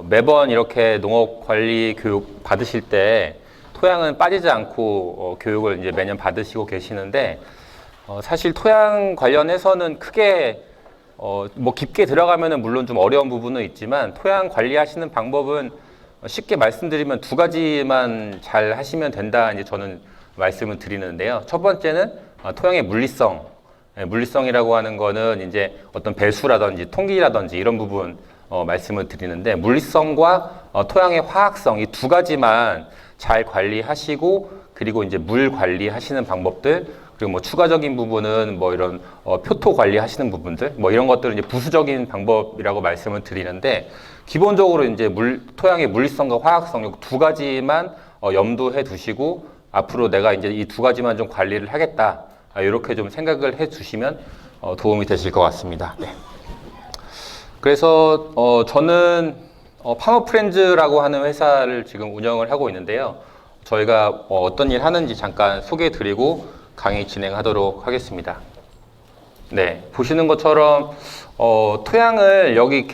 매번 이렇게 농업 관리 교육 받으실 때 토양은 빠지지 않고 교육을 이제 매년 받으시고 계시는데, 사실 토양 관련해서는 크게 뭐 깊게 들어가면은 물론 좀 어려운 부분은 있지만, 토양 관리하시는 방법은 쉽게 말씀드리면 두 가지만 잘 하시면 된다, 이제 저는 말씀을 드리는데요. 첫 번째는 토양의 물리성. 물리성이라고 하는 거는 이제 어떤 배수라든지 통기라든지 이런 부분 말씀을 드리는데, 물리성과 토양의 화학성, 이 두 가지만 잘 관리하시고, 그리고 이제 물 관리하시는 방법들, 그리고 뭐 추가적인 부분은 뭐 이런 표토 관리하시는 부분들, 뭐 이런 것들은 이제 부수적인 방법이라고 말씀을 드리는데, 기본적으로 이제 토양의 물리성과 화학성 이 두 가지만 염두해 두시고, 앞으로 내가 이제 이 두 가지만 좀 관리를 하겠다, 이렇게 좀 생각을 해 주시면 도움이 되실 것 같습니다. 네. 그래서 저는 파머프렌즈라고 하는 회사를 지금 운영을 하고 있는데요. 저희가 어떤 일 하는지 잠깐 소개해 드리고 강의 진행하도록 하겠습니다. 네, 보시는 것처럼 토양을 여기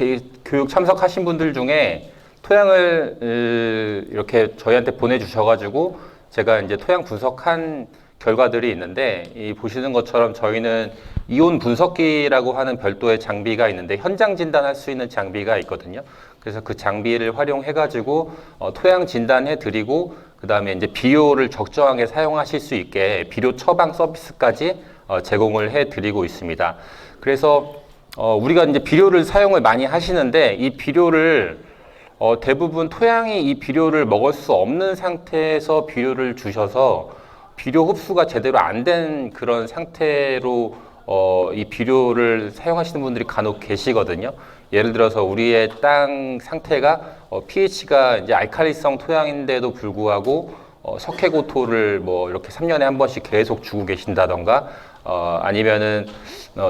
교육 참석하신 분들 중에 토양을 이렇게 저희한테 보내주셔가지고 제가 이제 토양 분석한 결과들이 있는데, 이 보시는 것처럼 저희는 이온 분석기라고 하는 별도의 장비가 있는데, 현장 진단할 수 있는 장비가 있거든요. 그래서 그 장비를 활용해 가지고 토양 진단해 드리고, 그 다음에 이제 비료를 적정하게 사용하실 수 있게 비료 처방 서비스까지 제공을 해 드리고 있습니다. 그래서 우리가 이제 비료를 사용을 많이 하시는데, 이 비료를 대부분 토양이 이 비료를 먹을 수 없는 상태에서 비료를 주셔서 비료 흡수가 제대로 안 된 그런 상태로 이 비료를 사용하시는 분들이 간혹 계시거든요. 예를 들어서 우리의 땅 상태가 pH가 이제 알칼리성 토양인데도 불구하고 석회고토를 뭐 이렇게 3년에 한 번씩 계속 주고 계신다던가, 아니면은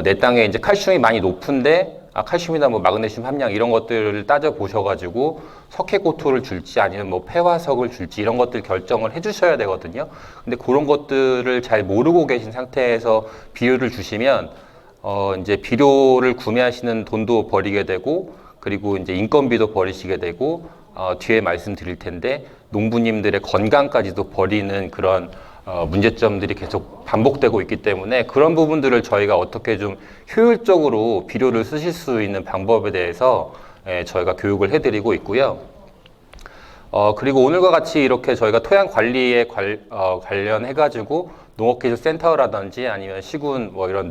내 땅에 이제 칼슘이 많이 높은데 칼슘이나 뭐 마그네슘 함량 이런 것들을 따져 보셔가지고 석회고토를 줄지 아니면 뭐 폐화석을 줄지 이런 것들 결정을 해주셔야 되거든요. 근데 그런 것들을 잘 모르고 계신 상태에서 비료를 주시면 이제 비료를 구매하시는 돈도 버리게 되고, 그리고 이제 인건비도 버리시게 되고, 뒤에 말씀드릴 텐데 농부님들의 건강까지도 버리는 그런 문제점들이 계속 반복되고 있기 때문에, 그런 부분들을 저희가 어떻게 좀 효율적으로 비료를 쓰실 수 있는 방법에 대해서 저희가 교육을 해드리고 있고요. 그리고 오늘과 같이 이렇게 저희가 토양 관리에 관련해가지고 농업기술센터라든지 아니면 시군 뭐 이런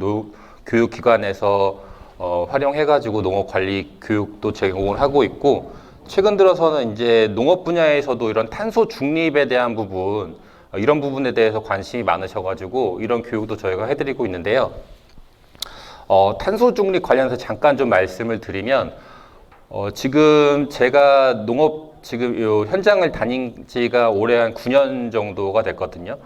교육기관에서 활용해가지고 농업관리 교육도 제공을 하고 있고, 최근 들어서는 이제 농업 분야에서도 이런 탄소 중립에 대한 부분, 이런 부분에 대해서 관심이 많으셔가지고 이런 교육도 저희가 해드리고 있는데요. 탄소 중립 관련해서 잠깐 좀 말씀을 드리면, 지금 제가 지금 현장을 다닌 지가 올해 한 9년 정도가 됐거든요.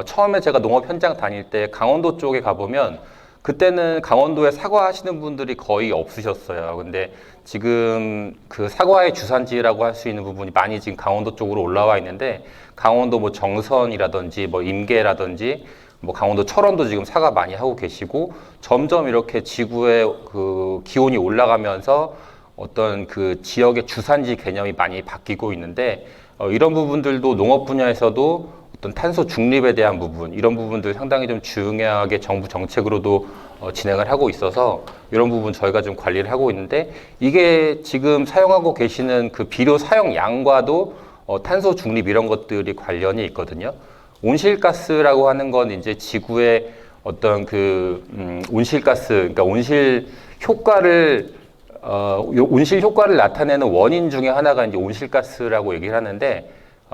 처음에 제가 농업 현장 다닐 때 강원도 쪽에 가보면, 그때는 강원도에 사과 하시는 분들이 거의 없으셨어요. 근데 지금 그 사과의 주산지라고 할 수 있는 부분이 많이 지금 강원도 쪽으로 올라와 있는데, 강원도 뭐 정선이라든지 뭐 임계라든지 뭐 강원도 철원도 지금 사과 많이 하고 계시고, 점점 이렇게 지구의 그 기온이 올라가면서 어떤 그 지역의 주산지 개념이 많이 바뀌고 있는데, 이런 부분들도 농업 분야에서도 어떤 탄소 중립에 대한 부분, 이런 부분들 상당히 좀 중요하게 정부 정책으로도 진행을 하고 있어서 이런 부분 저희가 좀 관리를 하고 있는데, 이게 지금 사용하고 계시는 그 비료 사용량과도 탄소 중립 이런 것들이 관련이 있거든요. 온실가스라고 하는 건 이제 지구의 어떤 그 온실가스, 그러니까 온실 효과를 나타내는 원인 중에 하나가 이제 온실가스라고 얘기를 하는데,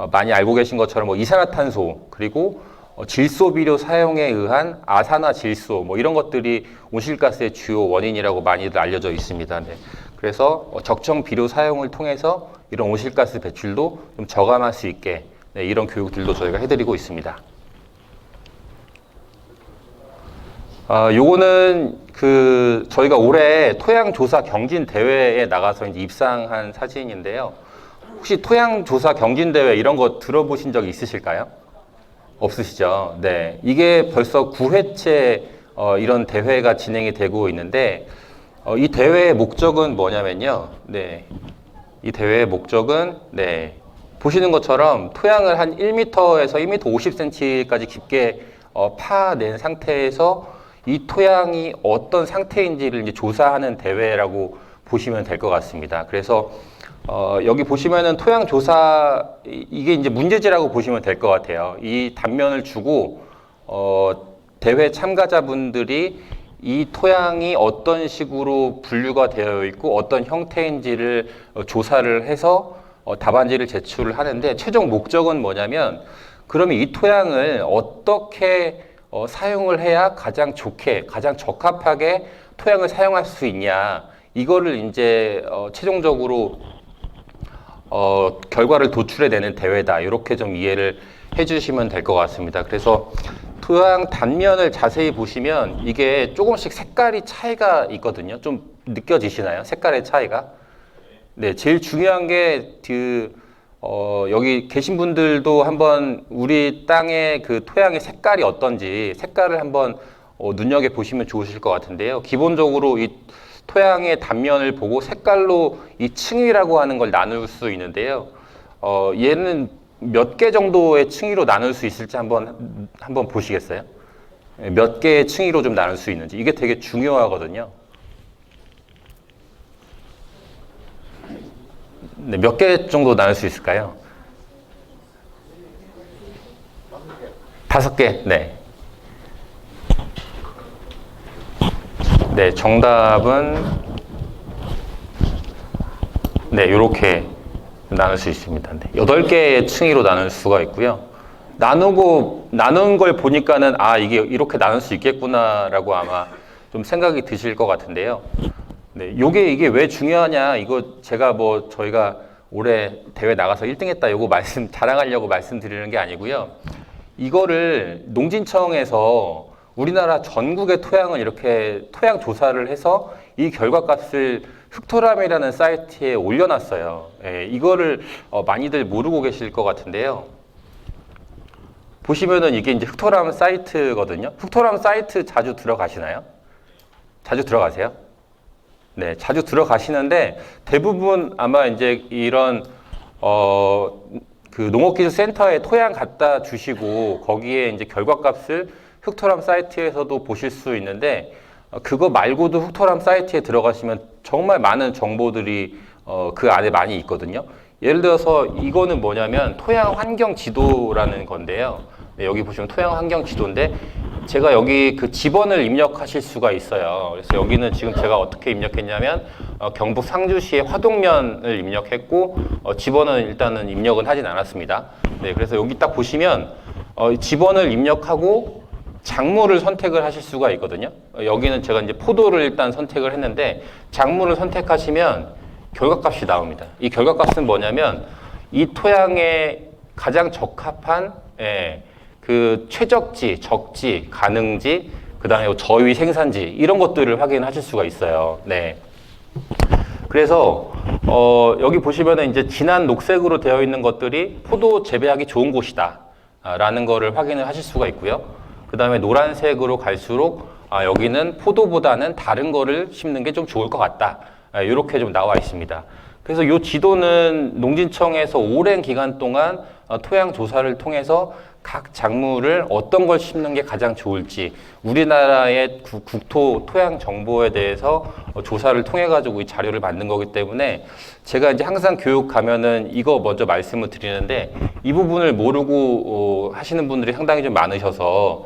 많이 알고 계신 것처럼 뭐 이산화탄소, 그리고 질소 비료 사용에 의한 아산화질소, 뭐 이런 것들이 온실가스의 주요 원인이라고 많이들 알려져 있습니다. 네. 그래서 적정 비료 사용을 통해서 이런 온실가스 배출도 좀 저감할 수 있게, 네, 이런 교육들도 저희가 해드리고 있습니다. 요거는 그 저희가 올해 토양조사 경진 대회에 나가서 이제 입상한 사진인데요. 혹시 토양조사 경진대회 이런 거 들어보신 적 있으실까요? 없으시죠? 네. 이게 벌써 9회째 이런 대회가 진행이 되고 있는데, 이 대회의 목적은 뭐냐면요. 네. 이 대회의 목적은 보시는 것처럼 토양을 한 1m에서 1m 50cm까지 깊게 파낸 상태에서 이 토양이 어떤 상태인지를 이제 조사하는 대회라고 보시면 될 것 같습니다. 그래서 여기 보시면은 토양 조사 이게 이제 문제지라고 보시면 될 것 같아요. 이 단면을 주고 대회 참가자분들이 이 토양이 어떤 식으로 분류가 되어 있고 어떤 형태인지를 조사를 해서 답안지를 제출을 하는데, 최종 목적은 뭐냐면 그러면 이 토양을 어떻게 사용을 해야 가장 좋게, 가장 적합하게 토양을 사용할 수 있냐, 이거를 이제 최종적으로 결과를 도출해내는 대회다, 이렇게 좀 이해를 해주시면 될 것 같습니다. 그래서 토양 단면을 자세히 보시면 이게 조금씩 색깔이 차이가 있거든요. 좀 느껴지시나요? 색깔의 차이가? 네, 제일 중요한 게 여기 계신 분들도 한번 우리 땅의 그 토양의 색깔이 어떤지 색깔을 한번 눈여겨 보시면 좋으실 것 같은데요. 기본적으로 이 토양의 단면을 보고 색깔로 이 층위라고 하는 걸 나눌 수 있는데요. 얘는 몇 개 정도의 층위로 나눌 수 있을지 한번 보시겠어요? 몇 개의 층위로 좀 나눌 수 있는지, 이게 되게 중요하거든요. 네, 몇 개 정도 나눌 수 있을까요? 5개. 네. 네, 정답은 요렇게 나눌 수 있습니다. 네, 8개의 층위로 나눌 수가 있고요. 나눈 걸 보니까는 이게 이렇게 나눌 수 있겠구나라고 아마 좀 생각이 드실 것 같은데요. 네, 이게 왜 중요하냐, 이거 제가 저희가 올해 대회 나가서 1등 했다, 요거 자랑하려고 말씀드리는 게 아니고요. 이거를 농진청에서 우리나라 전국의 토양을 이렇게 토양 조사를 해서 이 결과값을 흑토람이라는 사이트에 올려놨어요. 이거를 많이들 모르고 계실 것 같은데요. 보시면은 이게 이제 흑토람 사이트거든요. 흑토람 사이트 자주 들어가시나요? 자주 들어가세요? 네, 자주 들어가시는데 대부분 아마 이제 이런 그 농업기술센터에 토양 갖다 주시고 거기에 이제 결과값을 흑토람 사이트에서도 보실 수 있는데, 그거 말고도 흑토람 사이트에 들어가시면 정말 많은 정보들이 그 안에 많이 있거든요. 예를 들어서 이거는 뭐냐면 토양 환경 지도라는 건데요. 네, 여기 보시면 토양 환경 지도인데 제가 여기 그 지번을 입력하실 수가 있어요. 그래서 여기는 지금 제가 어떻게 입력했냐면 경북 상주시의 화동면을 입력했고 지번은 일단은 입력은 하진 않았습니다. 네, 그래서 여기 딱 보시면 지번을 입력하고 작물을 선택을 하실 수가 있거든요. 여기는 제가 이제 포도를 일단 선택을 했는데 작물을 선택하시면 결과값이 나옵니다. 이 결과값은 뭐냐면 이 토양에 가장 적합한 그 최적지, 적지, 가능지, 그 다음에 저위 생산지, 이런 것들을 확인하실 수가 있어요. 네. 그래서 여기 보시면은 이제 진한 녹색으로 되어 있는 것들이 포도 재배하기 좋은 곳이다 라는 거를 확인을 하실 수가 있고요. 그 다음에 노란색으로 갈수록 여기는 포도보다는 다른 거를 심는 게 좀 좋을 것 같다, 이렇게 좀 나와 있습니다. 그래서 이 지도는 농진청에서 오랜 기간 동안 토양 조사를 통해서 각 작물을 어떤 걸 심는 게 가장 좋을지 우리나라의 국토 토양 정보에 대해서 조사를 통해 가지고 이 자료를 만든 거기 때문에 제가 이제 항상 교육 가면은 이거 먼저 말씀을 드리는데, 이 부분을 모르고 하시는 분들이 상당히 좀 많으셔서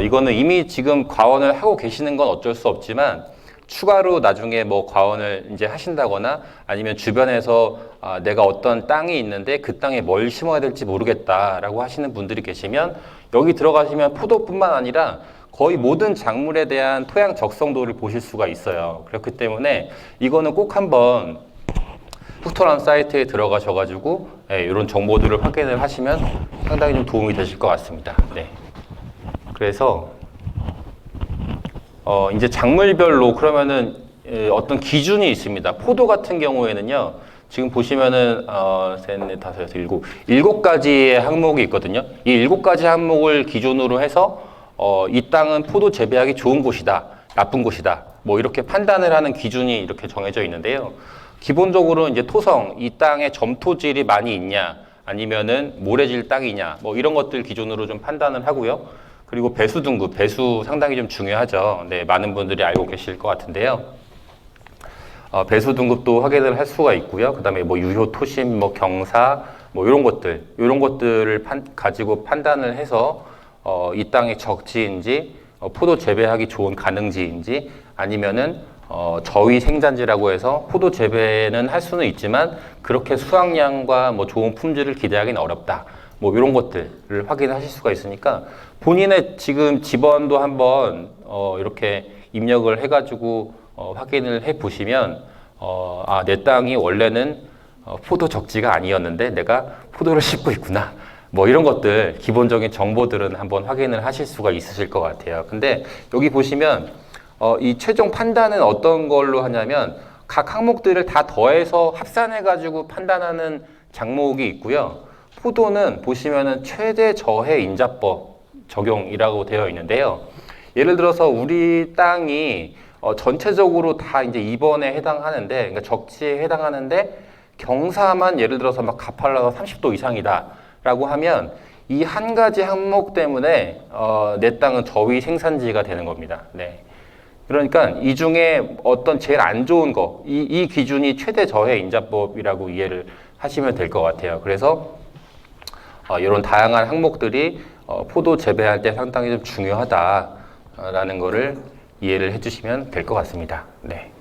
이거는 이미 지금 과원을 하고 계시는 건 어쩔 수 없지만 추가로 나중에 과원을 이제 하신다거나 아니면 주변에서 내가 어떤 땅이 있는데 그 땅에 뭘 심어야 될지 모르겠다라고 하시는 분들이 계시면 여기 들어가시면 포도뿐만 아니라 거의 모든 작물에 대한 토양 적성도를 보실 수가 있어요. 그렇기 때문에 이거는 꼭 한번 흑토람 사이트에 들어가셔가지고 이런 정보들을 확인을 하시면 상당히 좀 도움이 되실 것 같습니다. 네. 그래서 이제 작물별로 그러면은 어떤 기준이 있습니다. 포도 같은 경우에는요, 지금 보시면은 셋, 넷, 다섯, 여섯, 일곱 가지의 항목이 있거든요. 이 7가지 항목을 기준으로 해서 이 땅은 포도 재배하기 좋은 곳이다, 나쁜 곳이다, 이렇게 판단을 하는 기준이 이렇게 정해져 있는데요. 기본적으로 이제 토성, 이 땅에 점토질이 많이 있냐, 아니면은 모래질 땅이냐, 뭐 이런 것들 기준으로 좀 판단을 하고요. 그리고 배수 등급, 배수 상당히 좀 중요하죠. 네, 많은 분들이 알고 계실 것 같은데요. 배수 등급도 확인을 할 수가 있고요. 그 다음에 뭐 유효 토심, 뭐 경사, 뭐 이런 것들을 가지고 판단을 해서 이 땅이 적지인지, 포도 재배하기 좋은 가능지인지, 아니면은 저위 생산지라고 해서 포도 재배는 할 수는 있지만 그렇게 수확량과 뭐 좋은 품질을 기대하기는 어렵다. 뭐 이런 것들을 확인하실 수가 있으니까 본인의 지금 집원도 한번 이렇게 입력을 해가지고 확인을 해 보시면 내 땅이 원래는 포도 적지가 아니었는데 내가 포도를 심고 있구나. 뭐 이런 것들 기본적인 정보들은 한번 확인을 하실 수가 있으실 것 같아요. 근데 여기 보시면 이 최종 판단은 어떤 걸로 하냐면 각 항목들을 다 더해서 합산해 가지고 판단하는 장목이 있고요. 포도는 보시면은 최대 저해 인자법 적용이라고 되어 있는데요. 예를 들어서 우리 땅이 전체적으로 다 이제 2번에 해당하는데, 그러니까 적치에 해당하는데 경사만 예를 들어서 막 가팔라가 30도 이상이다라고 하면 이 한 가지 항목 때문에 내 땅은 저위 생산지가 되는 겁니다. 네. 그러니까 이 중에 어떤 제일 안 좋은 거, 이 기준이 최대 저해 인자법이라고 이해를 하시면 될 것 같아요. 그래서 이런 다양한 항목들이 포도 재배할 때 상당히 좀 중요하다라는 거를 이해를 해주시면 될 것 같습니다. 네.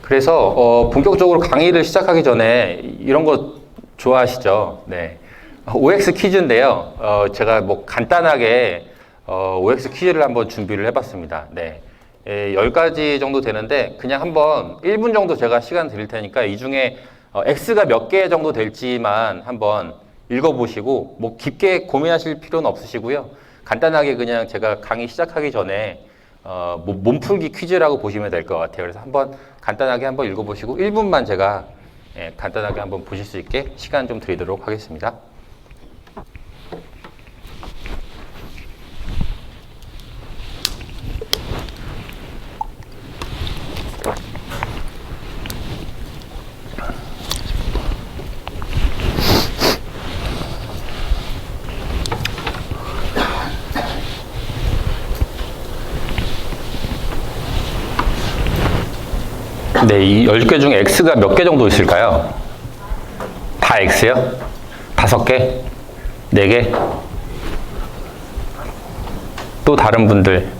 그래서 본격적으로 강의를 시작하기 전에 이런 거 좋아하시죠? 네. OX 퀴즈인데요. 제가 뭐 간단하게 OX 퀴즈를 한번 준비를 해봤습니다. 네. 10가지 정도 되는데 그냥 한번 1분 정도 제가 시간 드릴 테니까 이 중에 X가 몇 개 정도 될지만 한번 읽어보시고 뭐 깊게 고민하실 필요는 없으시고요. 간단하게 그냥 제가 강의 시작하기 전에 몸풀기 퀴즈라고 보시면 될 것 같아요. 그래서 한번 간단하게 한번 읽어보시고 1분만 제가 간단하게 한번 보실 수 있게 시간 좀 드리도록 하겠습니다. 네, 이 10개 중에 X가 몇 개 정도 있을까요? 다 X요? 5개? 4개? 또 다른 분들?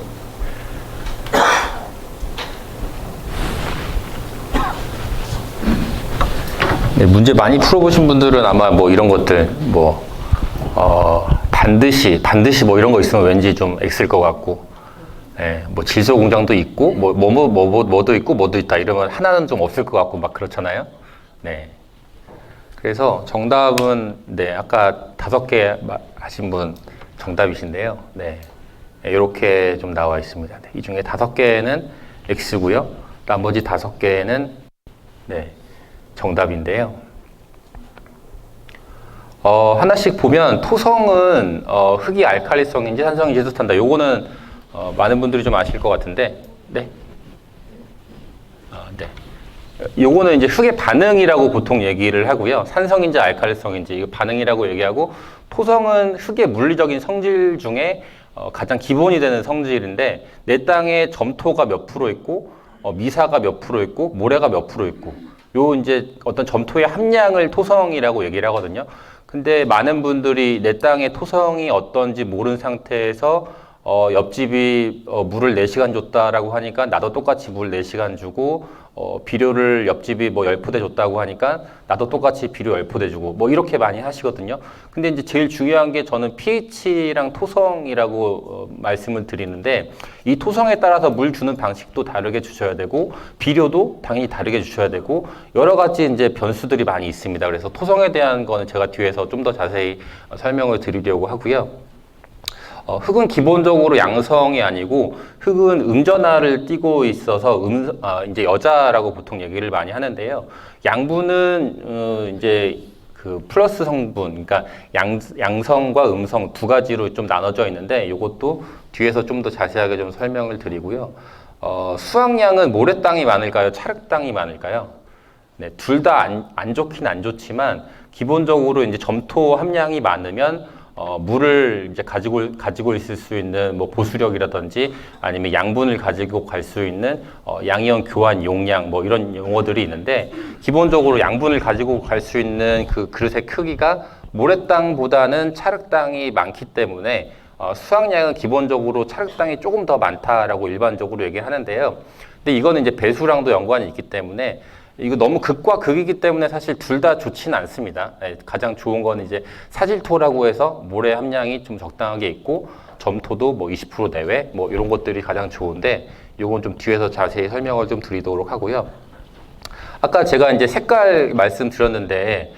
네, 문제 많이 풀어보신 분들은 아마 뭐 이런 것들, 반드시 뭐 이런 거 있으면 왠지 좀 X일 것 같고, 예, 뭐 질소 공장도 있고 뭐도 있고 뭐도 있다 이러면 하나는 좀 없을 것 같고 막 그렇잖아요. 네. 그래서 정답은 네, 아까 5개 하신 분 정답이신데요. 네. 이렇게 좀 나와 있습니다. 네. 이 중에 5개는 X고요. 나머지 5개는 네, 정답인데요. 하나씩 보면 토성은 흙이 알칼리성인지 산성인지 뜻한다. 요거는 많은 분들이 좀 아실 것 같은데, 네. 네. 요거는 이제 흙의 반응이라고 보통 얘기를 하고요. 산성인지 알칼리성인지 이거 반응이라고 얘기하고, 토성은 흙의 물리적인 성질 중에 가장 기본이 되는 성질인데, 내 땅에 점토가 몇 프로 있고, 미사가 몇 프로 있고, 모래가 몇 프로 있고, 요 이제 어떤 점토의 함량을 토성이라고 얘기를 하거든요. 근데 많은 분들이 내 땅의 토성이 어떤지 모르는 상태에서 옆집이 물을 4시간 줬다라고 하니까 나도 똑같이 물 4시간 주고 비료를 옆집이 뭐 10포대 줬다고 하니까 나도 똑같이 비료 10포대 주고 뭐 이렇게 많이 하시거든요. 근데 이제 제일 중요한 게 저는 pH랑 토성이라고 말씀을 드리는데 이 토성에 따라서 물 주는 방식도 다르게 주셔야 되고 비료도 당연히 다르게 주셔야 되고 여러 가지 이제 변수들이 많이 있습니다. 그래서 토성에 대한 거는 제가 뒤에서 좀 더 자세히 설명을 드리려고 하고요. 흙은 기본적으로 양성이 아니고 흙은 음전하를 띠고 있어서 이제 여자라고 보통 얘기를 많이 하는데요. 양분은 이제 그 플러스 성분, 그러니까 양성과 음성 두 가지로 좀 나눠져 있는데 이것도 뒤에서 좀 더 자세하게 좀 설명을 드리고요. 수확량은 모래 땅이 많을까요? 찰흙 땅이 많을까요? 네, 둘 다 안 좋긴 안 좋지만 기본적으로 이제 점토 함량이 많으면 물을 이제 가지고 있을 수 있는 뭐 보수력이라든지 아니면 양분을 가지고 갈 수 있는 양이온 교환 용량 뭐 이런 용어들이 있는데 기본적으로 양분을 가지고 갈 수 있는 그 그릇의 크기가 모래 땅보다는 찰흙 땅이 많기 때문에 수확량은 기본적으로 찰흙 땅이 조금 더 많다라고 일반적으로 얘기하는데요. 근데 이거는 이제 배수량도 연관이 있기 때문에 이거 너무 극과 극이기 때문에 사실 둘 다 좋지는 않습니다. 네, 가장 좋은 건 이제 사질토라고 해서 모래 함량이 좀 적당하게 있고 점토도 뭐 20% 내외 뭐 이런 것들이 가장 좋은데 요건 좀 뒤에서 자세히 설명을 좀 드리도록 하고요. 아까 제가 이제 색깔 말씀드렸는데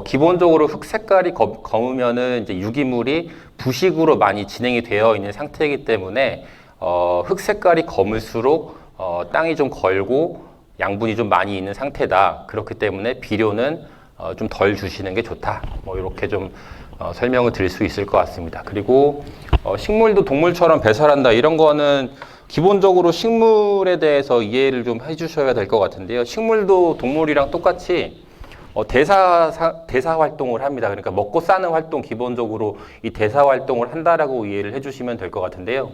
기본적으로 흙 색깔이 검으면은 이제 유기물이 부식으로 많이 진행이 되어 있는 상태이기 때문에 흙 색깔이 검을수록 땅이 좀 걸고 양분이 좀 많이 있는 상태다. 그렇기 때문에 비료는 좀 덜 주시는 게 좋다. 뭐 이렇게 좀 설명을 드릴 수 있을 것 같습니다. 그리고 식물도 동물처럼 배설한다. 이런 거는 기본적으로 식물에 대해서 이해를 좀 해주셔야 될 것 같은데요. 식물도 동물이랑 똑같이 대사 활동을 합니다. 그러니까 먹고 사는 활동 기본적으로 이 대사 활동을 한다라고 이해를 해주시면 될 것 같은데요.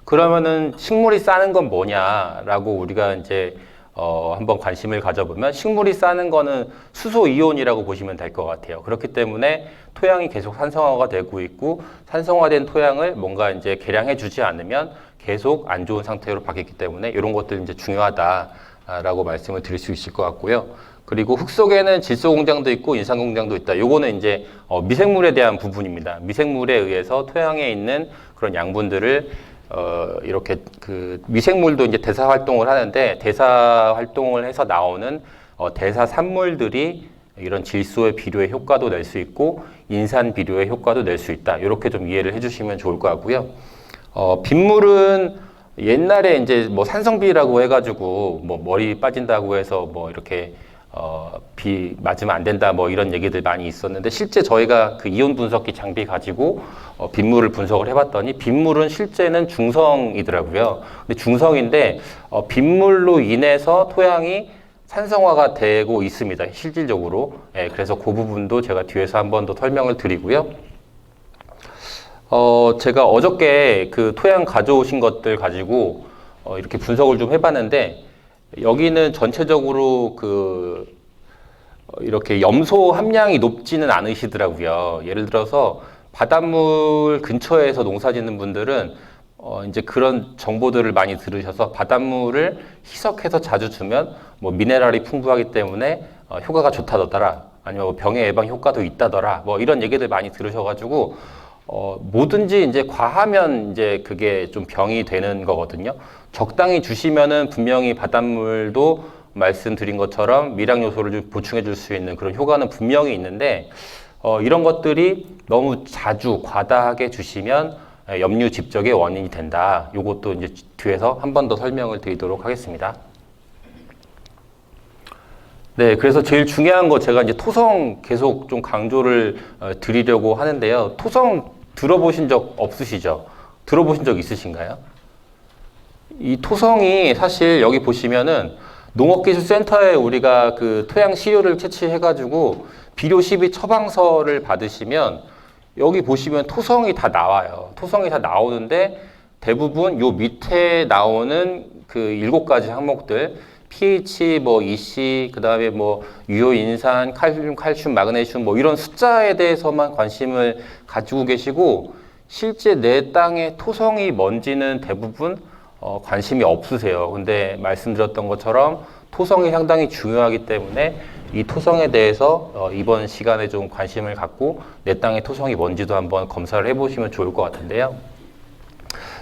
그러면은 식물이 싸는 건 뭐냐라고 우리가 이제 한번 관심을 가져보면 식물이 싸는 거는 수소 이온이라고 보시면 될 것 같아요. 그렇기 때문에 토양이 계속 산성화가 되고 있고 산성화된 토양을 뭔가 이제 개량해 주지 않으면 계속 안 좋은 상태로 바뀌기 때문에 이런 것들이 이제 중요하다라고 말씀을 드릴 수 있을 것 같고요. 그리고 흙 속에는 질소 공장도 있고 인산 공장도 있다. 요거는 이제 미생물에 대한 부분입니다. 미생물에 의해서 토양에 있는 그런 양분들을 이렇게 그 미생물도 이제 대사 활동을 하는데 대사 활동을 해서 나오는 대사 산물들이 이런 질소의 비료의 효과도 낼 수 있고 인산 비료의 효과도 낼 수 있다. 이렇게 좀 이해를 해주시면 좋을 것 같고요. 빗물은 옛날에 이제 뭐 산성비라고 해가지고 뭐 머리 빠진다고 해서 뭐 이렇게 비 맞으면 안 된다 뭐 이런 얘기들 많이 있었는데 실제 저희가 그 이온 분석기 장비 가지고 빗물을 분석을 해봤더니 빗물은 실제는 중성이더라고요. 근데 중성인데 빗물로 인해서 토양이 산성화가 되고 있습니다. 실질적으로. 예, 그래서 그 부분도 제가 뒤에서 한 번 더 설명을 드리고요. 제가 어저께 그 토양 가져오신 것들 가지고 이렇게 분석을 좀 해봤는데 여기는 전체적으로 이렇게 염소 함량이 높지는 않으시더라고요. 예를 들어서 바닷물 근처에서 농사 짓는 분들은 이제 그런 정보들을 많이 들으셔서 바닷물을 희석해서 자주 주면 뭐 미네랄이 풍부하기 때문에 효과가 좋다더라. 아니면 병의 예방 효과도 있다더라. 뭐 이런 얘기들 많이 들으셔가지고 뭐든지 이제 과하면 이제 그게 좀 병이 되는 거거든요. 적당히 주시면은 분명히 바닷물도 말씀드린 것처럼 미량 요소를 좀 보충해 줄 수 있는 그런 효과는 분명히 있는데 이런 것들이 너무 자주 과다하게 주시면 염류 집적의 원인이 된다. 요것도 이제 뒤에서 한 번 더 설명을 드리도록 하겠습니다. 네, 그래서 제일 중요한 거 제가 이제 토성 계속 좀 강조를 드리려고 하는데요. 토성 들어보신 적 없으시죠? 들어보신 적 있으신가요? 이 토성이 사실 여기 보시면은 농업기술센터에 우리가 그 토양 시료를 채취해가지고 비료 시비 처방서를 받으시면 여기 보시면 토성이 다 나와요. 토성이 다 나오는데 대부분 요 밑에 나오는 그 7가지 항목들 pH, 뭐 EC, 그 다음에 뭐 유효 인산, 칼슘, 마그네슘 뭐 이런 숫자에 대해서만 관심을 가지고 계시고 실제 내 땅의 토성이 뭔지는 대부분 관심이 없으세요. 근데 말씀드렸던 것처럼 토성이 상당히 중요하기 때문에 이 토성에 대해서 이번 시간에 좀 관심을 갖고 내 땅의 토성이 뭔지도 한번 검사를 해보시면 좋을 것 같은데요.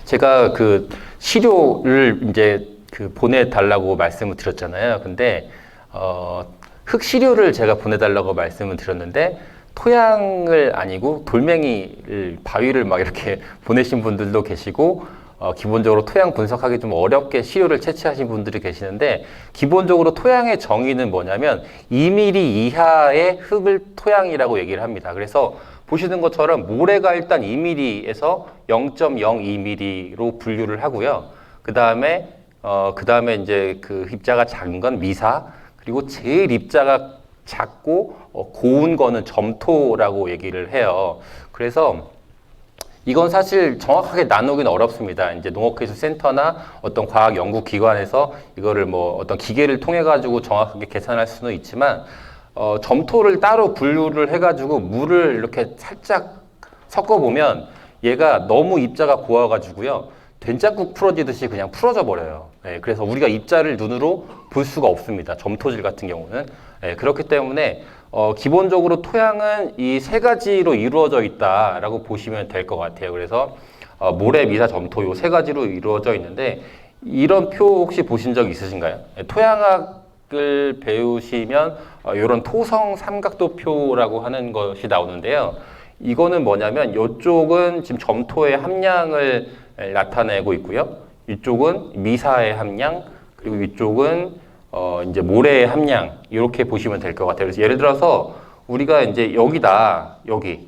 제가 그 시료를 이제 그 보내달라고 말씀을 드렸잖아요. 근데 흙 시료를 제가 보내달라고 말씀을 드렸는데 토양을 아니고 돌멩이를 바위를 막 이렇게 보내신 분들도 계시고 기본적으로 토양 분석하기 좀 어렵게 시료를 채취하신 분들이 계시는데 기본적으로 토양의 정의는 뭐냐면 2mm 이하의 흙을 토양이라고 얘기를 합니다. 그래서 보시는 것처럼 모래가 일단 2mm에서 0.02mm로 분류를 하고요. 그다음에 이제 그 입자가 작은 건 미사, 그리고 제일 입자가 작고 고운 거는 점토라고 얘기를 해요. 그래서 이건 사실 정확하게 나누기는 어렵습니다. 이제 농업기술 센터나 어떤 과학 연구 기관에서 이거를 뭐 어떤 기계를 통해 가지고 정확하게 계산할 수는 있지만 점토를 따로 분류를 해 가지고 물을 이렇게 살짝 섞어 보면 얘가 너무 입자가 고와 가지고요. 된장국 풀어지듯이 그냥 풀어져 버려요. 예, 그래서 우리가 입자를 눈으로 볼 수가 없습니다. 점토질 같은 경우는. 예, 그렇기 때문에 기본적으로 토양은 이 세 가지로 이루어져 있다라고 보시면 될 것 같아요. 그래서 모래, 미사, 점토 요 세 가지로 이루어져 있는데 이런 표 혹시 보신 적 있으신가요? 예, 토양학을 배우시면 이런 토성 삼각도표라고 하는 것이 나오는데요. 이거는 뭐냐면 이쪽은 지금 점토의 함량을 나타내고 있고요. 이쪽은 미사의 함량, 그리고 이쪽은 이제 모래의 함량 이렇게 보시면 될 것 같아요. 그래서 예를 들어서 우리가 이제 여기다 여기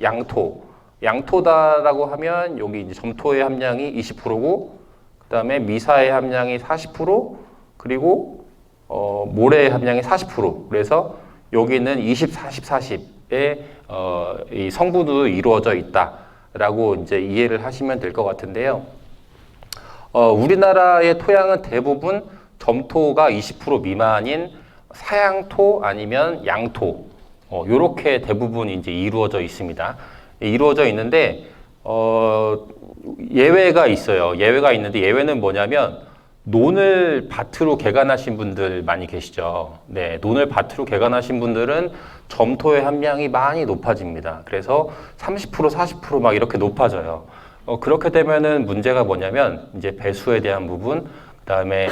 양토다라고 하면 여기 이제 점토의 함량이 20%고 그다음에 미사의 함량이 40% 그리고 모래의 함량이 40%. 그래서 여기는 20, 40, 40의 이 성분으로 이루어져 있다라고 이제 이해를 하시면 될 것 같은데요. 우리나라의 토양은 대부분 점토가 20% 미만인 사양토 아니면 양토 요렇게 대부분 이제 이루어져 있습니다. 이루어져 있는데 예외가 있어요. 예외가 있는데 예외는 뭐냐면 논을 밭으로 개간하신 분들 많이 계시죠. 네, 논을 밭으로 개간하신 분들은 점토의 함량이 많이 높아집니다. 그래서 30%, 40%막 이렇게 높아져요. 그렇게 되면은 문제가 뭐냐면 이제 배수에 대한 부분, 그다음에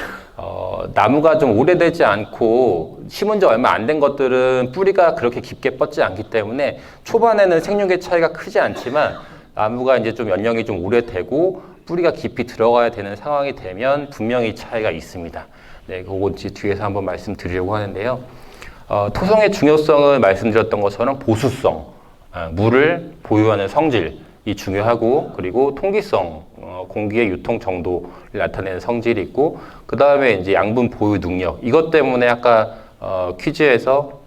나무가 좀 오래되지 않고 심은 지 얼마 안 된 것들은 뿌리가 그렇게 깊게 뻗지 않기 때문에 초반에는 생육의 차이가 크지 않지만 나무가 이제 좀 연령이 좀 오래되고 뿌리가 깊이 들어가야 되는 상황이 되면 분명히 차이가 있습니다. 네, 그거 이제 뒤에서 한번 말씀드리려고 하는데요. 토성의 중요성을 말씀드렸던 것처럼 보수성, 물을 보유하는 성질이 중요하고 그리고 통기성, 공기의 유통 정도를 나타내는 성질이 있고 그 다음에 이제 양분 보유 능력. 이것 때문에 아까 퀴즈에서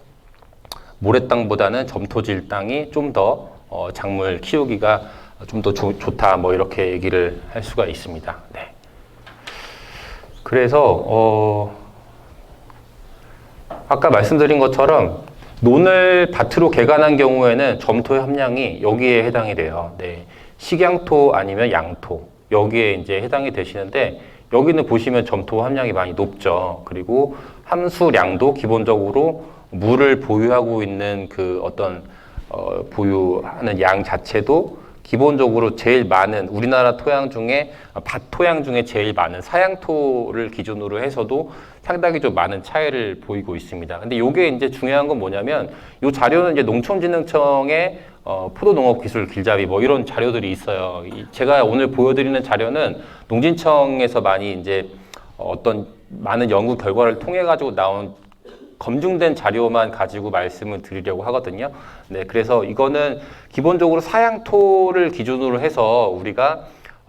모래땅보다는 점토질 땅이 좀 더 작물 키우기가 좀 더 좋다 뭐 이렇게 얘기를 할 수가 있습니다. 네. 그래서 아까 말씀드린 것처럼 논을 밭으로 개간한 경우에는 점토의 함량이 여기에 해당이 돼요. 네. 식양토 아니면 양토 여기에 이제 해당이 되시는데 여기는 보시면 점토 함량이 많이 높죠. 그리고 함수량도 기본적으로 물을 보유하고 있는 그 어떤 보유하는 양 자체도 기본적으로 제일 많은 우리나라 토양 중에 밭 토양 중에 제일 많은 사양토를 기준으로 해서도 상당히 좀 많은 차이를 보이고 있습니다. 근데 요게 이제 중요한 건 뭐냐면 요 자료는 이제 농촌진흥청의 포도농업기술 길잡이 뭐 이런 자료들이 있어요. 제가 오늘 보여드리는 자료는 농진청에서 많이 이제 어떤 많은 연구 결과를 통해 가지고 나온 검증된 자료만 가지고 말씀을 드리려고 하거든요. 네, 그래서 이거는 기본적으로 사양토를 기준으로 해서 우리가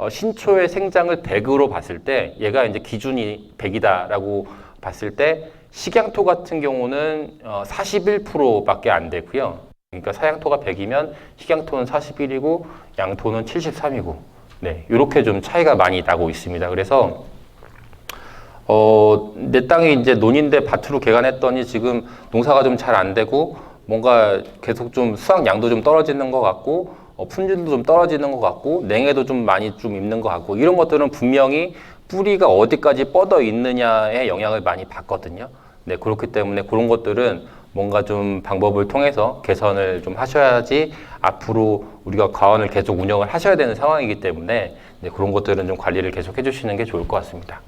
신초의 생장을 100으로 봤을 때 얘가 이제 기준이 100이다라고 봤을 때 식양토 같은 경우는 41%밖에 안 되고요. 그러니까 사양토가 100이면 식양토는 41이고 양토는 73이고 네, 이렇게 좀 차이가 많이 나고 있습니다. 그래서 내 땅이 이제 논인데 밭으로 개간했더니 지금 농사가 좀 잘 안 되고 뭔가 계속 좀 수확량도 좀 떨어지는 것 같고 품질도 좀 떨어지는 것 같고 냉해도 좀 많이 좀 있는 것 같고 이런 것들은 분명히 뿌리가 어디까지 뻗어 있느냐에 영향을 많이 받거든요. 네, 그렇기 때문에 그런 것들은 뭔가 좀 방법을 통해서 개선을 좀 하셔야지 앞으로 우리가 과원을 계속 운영을 하셔야 되는 상황이기 때문에 네, 그런 것들은 좀 관리를 계속 해주시는 게 좋을 것 같습니다.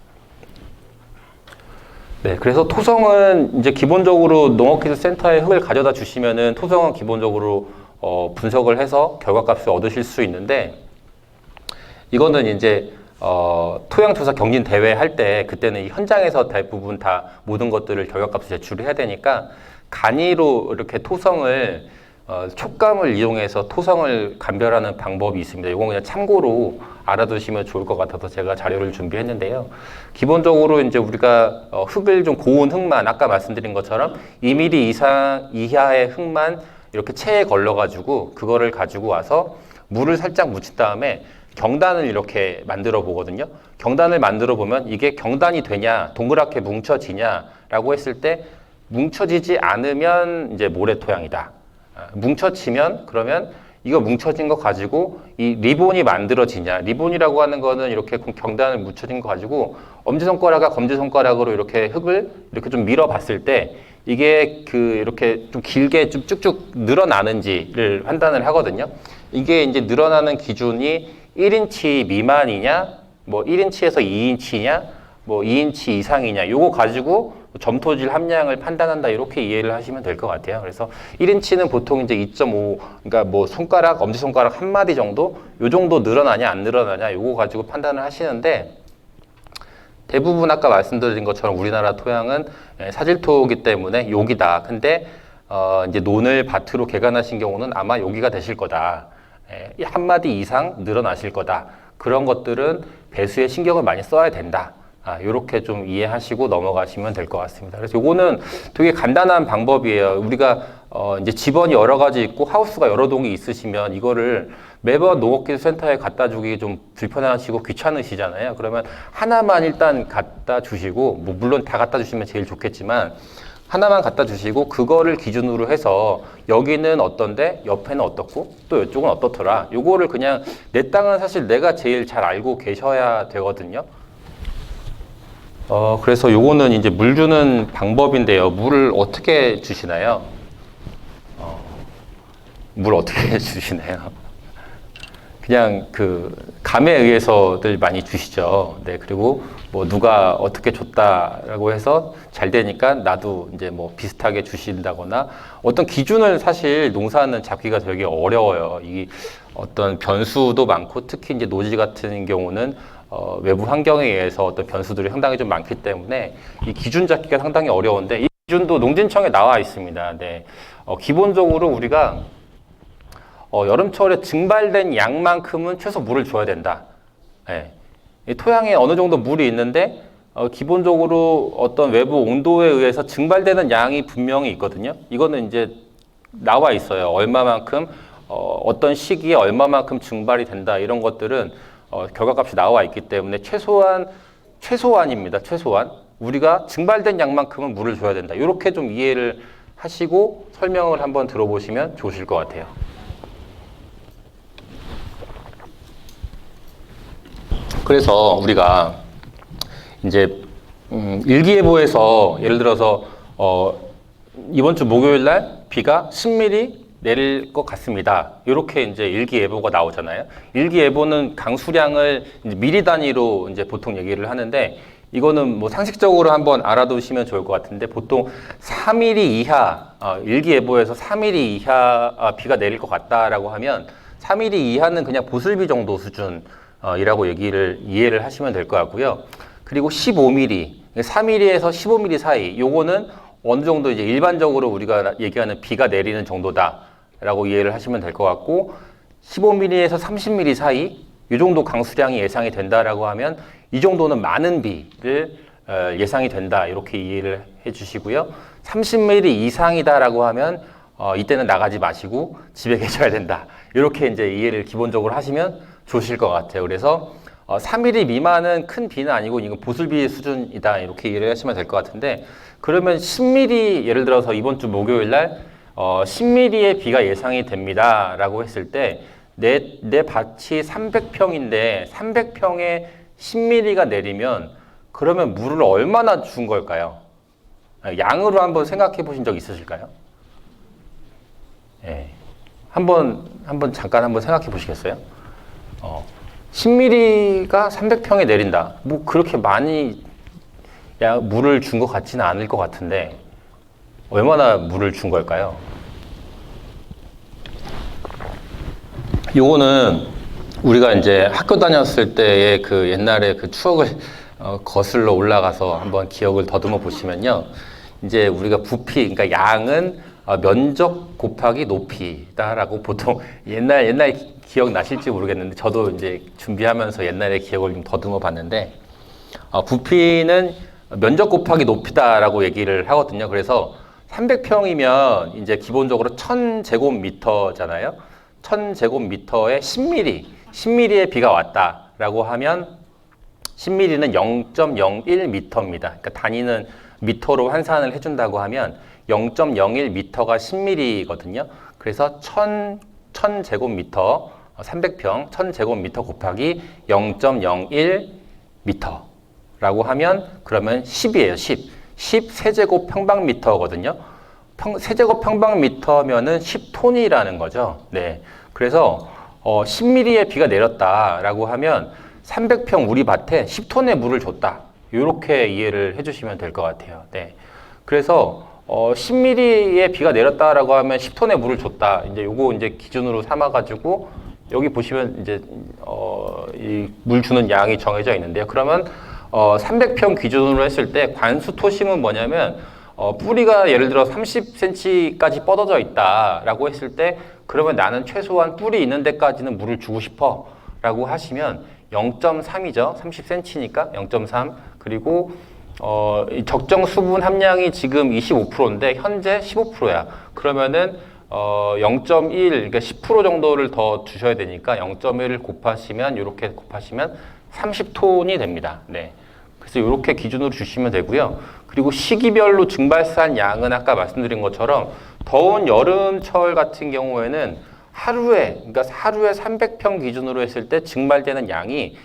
네, 그래서 토성은 이제 기본적으로 농업기술센터에 흙을 가져다 주시면은 토성은 기본적으로 분석을 해서 결과값을 얻으실 수 있는데 이거는 이제 토양조사 경진 대회 할 때 그때는 현장에서 대부분 다 모든 것들을 결과값을 제출을 해야 되니까 간이로 이렇게 토성을 촉감을 이용해서 토성을 감별하는 방법이 있습니다. 이건 그냥 참고로 알아두시면 좋을 것 같아서 제가 자료를 준비했는데요. 기본적으로 이제 우리가 흙을 좀 고운 흙만 아까 말씀드린 것처럼 2mm 이하의 흙만 이렇게 체에 걸러가지고 그거를 가지고 와서 물을 살짝 묻힌 다음에 경단을 이렇게 만들어 보거든요. 경단을 만들어 보면 이게 경단이 되냐, 동그랗게 뭉쳐지냐라고 했을 때 뭉쳐지지 않으면 이제 모래토양이다. 뭉쳐지면 그러면 이거 뭉쳐진 거 가지고 이 리본이 만들어지냐. 리본이라고 하는 거는 이렇게 경단을 뭉쳐진 거 가지고 엄지손가락과 검지손가락으로 이렇게 흙을 이렇게 좀 밀어봤을 때 이게 이렇게 좀 길게 좀 쭉쭉 늘어나는지를 판단을 하거든요. 이게 이제 늘어나는 기준이 1인치 미만이냐, 뭐 1인치에서 2인치냐, 뭐 2인치 이상이냐, 요거 가지고 점토질 함량을 판단한다, 이렇게 이해를 하시면 될 것 같아요. 그래서 1인치는 보통 이제 2.5, 그러니까 뭐 손가락, 엄지손가락 한 마디 정도, 요 정도 늘어나냐, 안 늘어나냐, 요거 가지고 판단을 하시는데, 대부분 아까 말씀드린 것처럼 우리나라 토양은 사질토이기 때문에 여기다. 근데 이제 논을 밭으로 개간하신 경우는 아마 여기가 되실 거다. 한 마디 이상 늘어나실 거다. 그런 것들은 배수에 신경을 많이 써야 된다. 요렇게 좀 이해하시고 넘어가시면 될 것 같습니다. 그래서 요거는 되게 간단한 방법이에요. 우리가 이제 집원이 여러 가지 있고 하우스가 여러 동이 있으시면 이거를 매번 농업기술센터에 갖다 주기 좀 불편하시고 귀찮으시잖아요. 그러면 하나만 일단 갖다 주시고, 뭐 물론 다 갖다 주시면 제일 좋겠지만 하나만 갖다 주시고 그거를 기준으로 해서 여기는 어떤데 옆에는 어떻고 또 이쪽은 어떻더라. 요거를 그냥 내 땅은 사실 내가 제일 잘 알고 계셔야 되거든요. 그래서 요거는 이제 물 주는 방법인데요. 물을 어떻게 주시나요? 물 어떻게 주시나요? 그냥 감에 의해서들 많이 주시죠. 네, 그리고 뭐 누가 어떻게 줬다라고 해서 잘 되니까 나도 이제 뭐 비슷하게 주신다거나 어떤 기준을 사실 농사는 잡기가 되게 어려워요. 이 어떤 변수도 많고 특히 이제 노지 같은 경우는 외부 환경에 의해서 어떤 변수들이 상당히 좀 많기 때문에 이 기준 잡기가 상당히 어려운데 이 기준도 농진청에 나와 있습니다. 네, 기본적으로 우리가 여름철에 증발된 양만큼은 최소 물을 줘야 된다. 네. 이 토양에 어느 정도 물이 있는데 기본적으로 어떤 외부 온도에 의해서 증발되는 양이 분명히 있거든요. 이거는 이제 나와 있어요. 얼마만큼 어떤 시기에 얼마만큼 증발이 된다. 이런 것들은 결과값이 나와 있기 때문에 최소한입니다. 최소한 우리가 증발된 양만큼은 물을 줘야 된다. 이렇게 좀 이해를 하시고 설명을 한번 들어보시면 좋으실 것 같아요. 그래서 우리가 이제 일기예보에서 예를 들어서 이번 주 목요일 날 비가 10mm 내릴 것 같습니다. 이렇게 이제 일기예보가 나오잖아요. 일기예보는 강수량을 이제 미리 단위로 이제 보통 얘기를 하는데 이거는 뭐 상식적으로 한번 알아두시면 좋을 것 같은데 보통 4mm 이하 일기예보에서 4mm 이하 비가 내릴 것 같다라고 하면 4mm 이하는 그냥 보슬비 정도 수준 이라고 이해를 하시면 될 것 같고요. 그리고 15mm, 4mm에서 15mm 사이, 요거는 어느 정도 이제 일반적으로 우리가 얘기하는 비가 내리는 정도다라고 이해를 하시면 될 것 같고, 15mm에서 30mm 사이, 이 정도 강수량이 예상이 된다라고 하면 이 정도는 많은 비를 예상이 된다, 이렇게 이해를 해주시고요. 30mm 이상이다라고 하면 이때는 나가지 마시고 집에 계셔야 된다, 이렇게 이제 이해를 기본적으로 하시면 좋으실 것 같아요. 그래서 3mm 미만은 큰 비는 아니고 이건 보슬비 수준이다, 이렇게 이해를 하시면 될 것 같은데, 그러면 10mm 예를 들어서 이번 주 목요일 날 10mm의 비가 예상이 됩니다 라고 했을 때 내 밭이 300평인데 300평에 10mm가 내리면 그러면 물을 얼마나 준 걸까요? 양으로 한번 생각해 보신 적 있으실까요? 네. 한번 잠깐 한번 생각해 보시겠어요? 10mm가 300평에 내린다. 뭐 그렇게 많이 물을 준 것 같지는 않을 것 같은데 얼마나 물을 준 걸까요? 요거는 우리가 이제 학교 다녔을 때의 그 옛날에 그 추억을 거슬러 올라가서 한번 기억을 더듬어 보시면요. 이제 우리가 부피, 그러니까 양은 면적 곱하기 높이다라고 보통 옛날 기억 나실지 모르겠는데 저도 이제 준비하면서 옛날의 기억을 좀 더듬어 봤는데 부피는 면적 곱하기 높이다라고 얘기를 하거든요. 그래서 300평이면 이제 기본적으로 1000제곱미터잖아요. 1000제곱미터에 10mm의 비가 왔다라고 하면 10mm는 0.01m입니다. 그러니까 단위는 미터로 환산을 해준다고 하면 0.01m가 10mm거든요. 그래서 1000제곱미터, 300평, 1000제곱미터 곱하기 0.01m라고 하면 그러면 10이에요. 10 세제곱평방미터거든요. 세제곱평방미터면은 10톤이라는 거죠. 네. 그래서 10mm의 비가 내렸다라고 하면 300평 우리 밭에 10톤의 물을 줬다. 이렇게 이해를 해주시면 될 것 같아요. 네. 그래서 10mm의 비가 내렸다라고 하면 10톤의 물을 줬다. 이제 요거 이제 기준으로 삼아가지고 여기 보시면 이제 이 물 주는 양이 정해져 있는데요. 그러면 300평 기준으로 했을 때 관수 토심은 뭐냐면 뿌리가 예를 들어 30cm까지 뻗어져 있다라고 했을 때 그러면 나는 최소한 뿌리 있는 데까지는 물을 주고 싶어 라고 하시면 0.3이죠. 30cm니까 0.3. 그리고 적정 수분 함량이 지금 25%인데 현재 15%야. 그러면은 0.1, 그러니까 10% 정도를 더 주셔야 되니까 0.1을 곱하시면 이렇게 곱하시면 30톤이 됩니다. 네. 그래서 이렇게 기준으로 주시면 되고요. 그리고 시기별로 증발산 양은 아까 말씀드린 것처럼 더운 여름철 같은 경우에는 그러니까 하루에 300평 기준으로 했을 때 증발되는 양이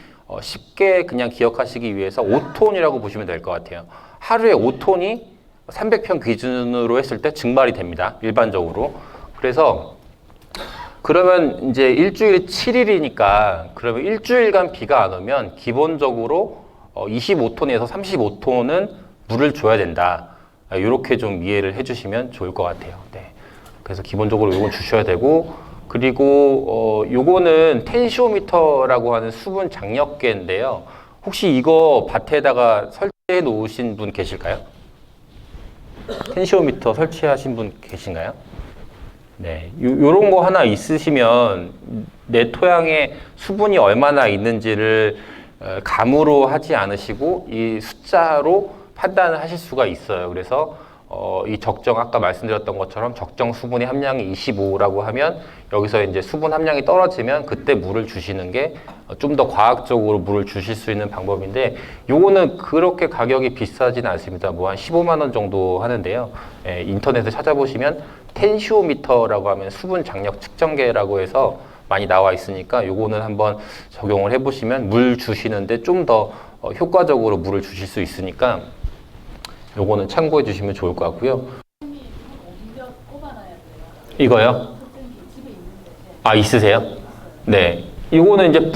쉽게 그냥 기억하시기 위해서 5톤이라고 보시면 될 것 같아요. 하루에 5톤이 300평 기준으로 했을 때 증발이 됩니다. 일반적으로. 그래서 그러면 이제 일주일이 7일이니까 그러면 일주일간 비가 안 오면 기본적으로 25톤에서 35톤은 물을 줘야 된다. 이렇게 좀 이해를 해주시면 좋을 것 같아요. 네. 그래서 기본적으로 이건 주셔야 되고 그리고 요거는 텐시오미터라고 하는 수분 장력계인데요. 혹시 이거 밭에다가 설치해 놓으신 분 계실까요? 텐시오미터 설치하신 분 계신가요? 네, 요런 거 하나 있으시면 내 토양에 수분이 얼마나 있는지를 감으로 하지 않으시고 이 숫자로 판단을 하실 수가 있어요. 그래서 이 적정 아까 말씀드렸던 것처럼 적정 수분의 함량이 25라고 하면 여기서 이제 수분 함량이 떨어지면 그때 물을 주시는 게 좀 더 과학적으로 물을 주실 수 있는 방법인데 요거는 그렇게 가격이 비싸지는 않습니다. 뭐 한 15만 원 정도 하는데요. 인터넷에 찾아보시면 텐시오미터라고 하면 수분 장력 측정계라고 해서 많이 나와 있으니까 요거는 한번 적용을 해보시면 물 주시는데 좀 더 효과적으로 물을 주실 수 있으니까 요거는 참고해 주시면 좋을 것 같고요. 이거요? 아, 있으세요? 네. 이거는 이제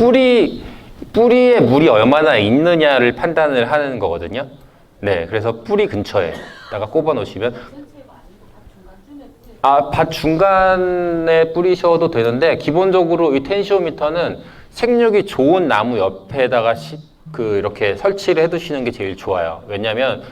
뿌리에 물이 얼마나 있느냐를 판단을 하는 거거든요. 네. 그래서 뿌리 근처에다가 꼽아 놓으시면 밭 중간에 뿌리셔도 되는데 기본적으로 이 텐시오미터는 생육이 좋은 나무 옆에다가 이렇게 설치를 해 두시는 게 제일 좋아요. 왜냐면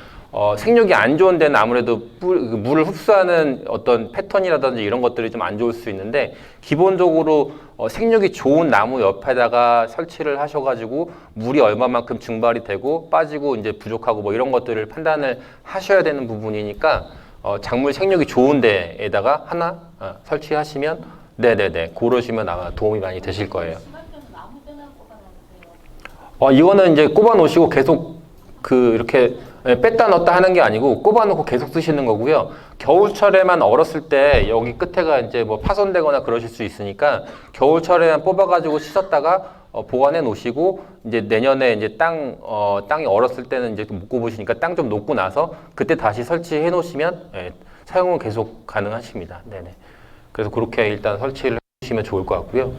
생육이 안 좋은 데는 아무래도 물을 흡수하는 어떤 패턴이라든지 이런 것들이 좀 안 좋을 수 있는데 기본적으로 생육이 좋은 나무 옆에다가 설치를 하셔가지고 물이 얼마만큼 증발이 되고 빠지고 이제 부족하고 뭐 이런 것들을 판단을 하셔야 되는 부분이니까 작물 생육이 좋은 데에다가 하나 설치하시면 네네네 고르시면 아마 도움이 많이 되실 거예요. 이거는 이제 꼽아 놓으시고 계속 이렇게 뺐다 넣었다 하는 게 아니고 꼽아놓고 계속 쓰시는 거고요. 겨울철에만 얼었을 때 여기 끝에가 이제 뭐 파손되거나 그러실 수 있으니까 겨울철에만 뽑아가지고 씻었다가 보관해 놓으시고 이제 내년에 이제 땅이 얼었을 때는 이제 못 꼽으시니까 땅 좀 녹고 나서 그때 다시 설치해 놓으시면 사용은 계속 가능하십니다. 네네. 그래서 그렇게 일단 설치를 해주시면 좋을 것 같고요.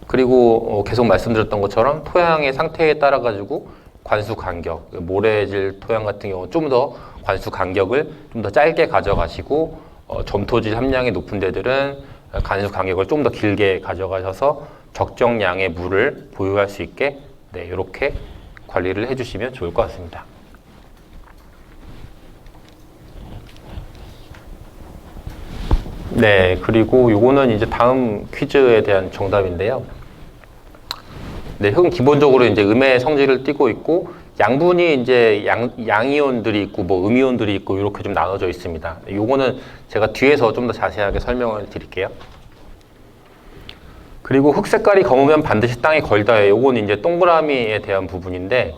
그리고 계속 말씀드렸던 것처럼 토양의 상태에 따라 가지고 관수 간격, 모래질 토양 같은 경우 좀 더 관수 간격을 좀 더 짧게 가져가시고 점토질 함량이 높은 데들은 관수 간격을 좀 더 길게 가져가셔서 적정량의 물을 보유할 수 있게 이렇게 관리를 해주시면 좋을 것 같습니다. 네, 그리고 요거는 이제 다음 퀴즈에 대한 정답인데요. 네, 흙은 기본적으로 이제 음의 성질을 띠고 있고 양분이 이제 양이온들이 있고 뭐 음이온들이 있고 이렇게 좀 나눠져 있습니다. 요거는 제가 뒤에서 좀 더 자세하게 설명을 드릴게요. 그리고 흙 색깔이 검으면 반드시 땅에 걸다예요. 요건 이제 동그라미에 대한 부분인데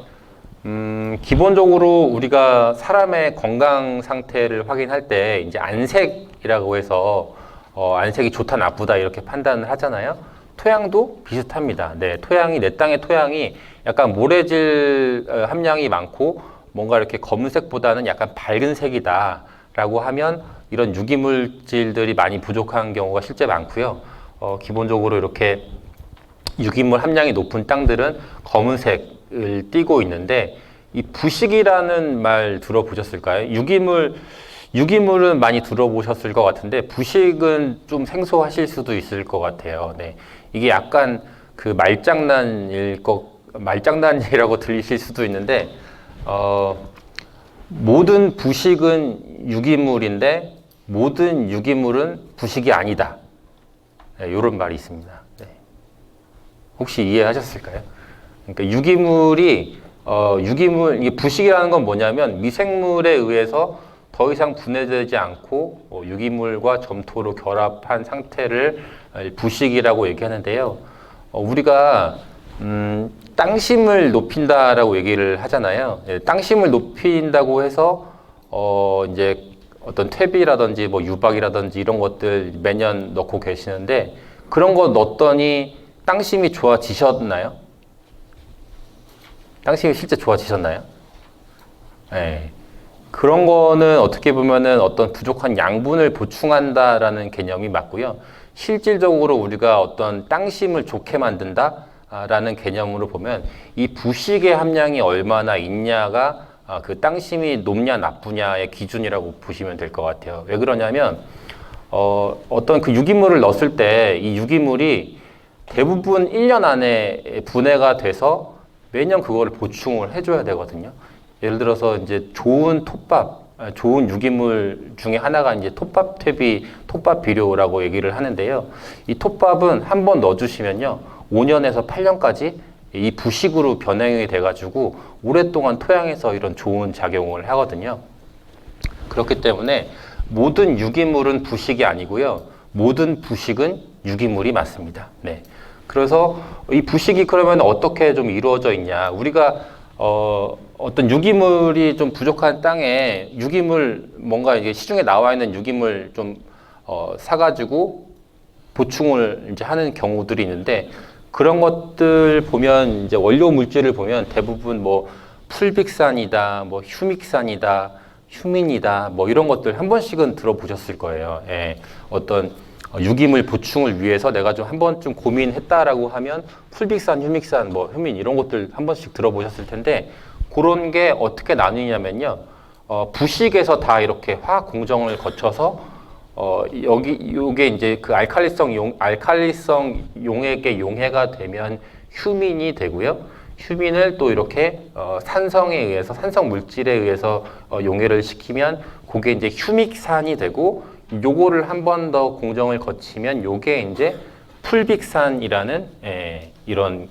기본적으로 우리가 사람의 건강 상태를 확인할 때 이제 안색이라고 해서 안색이 좋다 나쁘다 이렇게 판단을 하잖아요. 토양도 비슷합니다. 네, 토양이 내 땅의 토양이 약간 모래질 함량이 많고 뭔가 이렇게 검은색보다는 약간 밝은 색이다라고 하면 이런 유기물질들이 많이 부족한 경우가 실제 많고요. 기본적으로 이렇게 유기물 함량이 높은 땅들은 검은색을 띠고 있는데 이 부식이라는 말 들어보셨을까요? 유기물은 많이 들어보셨을 것 같은데 부식은 좀 생소하실 수도 있을 것 같아요. 네. 이게 약간 그 말장난이라고 들리실 수도 있는데 모든 부식은 유기물인데 모든 유기물은 부식이 아니다. 네, 이런 말이 있습니다. 네. 혹시 이해하셨을까요? 그러니까 이게 부식이라는 건 뭐냐면 미생물에 의해서 더 이상 분해되지 않고 유기물과 점토로 결합한 상태를 부식이라고 얘기하는데요. 우리가 땅심을 높인다라고 얘기를 하잖아요. 예, 땅심을 높인다고 해서 이제 어떤 퇴비라든지 뭐 유박이라든지 이런 것들 매년 넣고 계시는데 그런 거 넣었더니 땅심이 좋아지셨나요? 땅심이 실제 좋아지셨나요? 네. 그런 거는 어떻게 보면은 어떤 부족한 양분을 보충한다라는 개념이 맞고요. 실질적으로 우리가 어떤 땅심을 좋게 만든다라는 개념으로 보면 이 부식의 함량이 얼마나 있냐가 그 땅심이 높냐 나쁘냐의 기준이라고 보시면 될 것 같아요. 왜 그러냐면 어떤 그 유기물을 넣었을 때 이 유기물이 대부분 1년 안에 분해가 돼서 매년 그거를 보충을 해줘야 되거든요. 예를 들어서 이제 좋은 유기물 중에 하나가 이제 톱밥 퇴비, 톱밥 비료라고 얘기를 하는데요. 이 톱밥은 한 번 넣어주시면요, 5년에서 8년까지 이 부식으로 변형이 돼가지고 오랫동안 토양에서 이런 좋은 작용을 하거든요. 그렇기 때문에 모든 유기물은 부식이 아니고요, 모든 부식은 유기물이 맞습니다. 네. 그래서 이 부식이 그러면 어떻게 좀 이루어져 있냐? 우리가 어떤 유기물이 좀 부족한 땅에 뭔가 이게 시중에 나와 있는 유기물 좀 사가지고 보충을 이제 하는 경우들이 있는데 그런 것들 보면 이제 원료 물질을 보면 대부분 뭐 풀빅산이다, 뭐 휴믹산이다, 휴민이다, 뭐 이런 것들 한 번씩은 들어보셨을 거예요. 예, 어떤 유기물 보충을 위해서 내가 좀 한 번쯤 고민했다라고 하면 풀빅산, 휴믹산, 뭐 휴민 이런 것들 한 번씩 들어보셨을 텐데 그런 게 어떻게 나뉘냐면요. 부식에서 다 이렇게 화학 공정을 거쳐서 요게 이제 그 알칼리성 용액의 용해가 되면 휴민이 되고요. 휴민을 또 이렇게 산성 물질에 의해서 용해를 시키면 그게 이제 휴믹산이 되고 요거를 한 번 더 공정을 거치면 요게 이제 풀빅산이라는 이런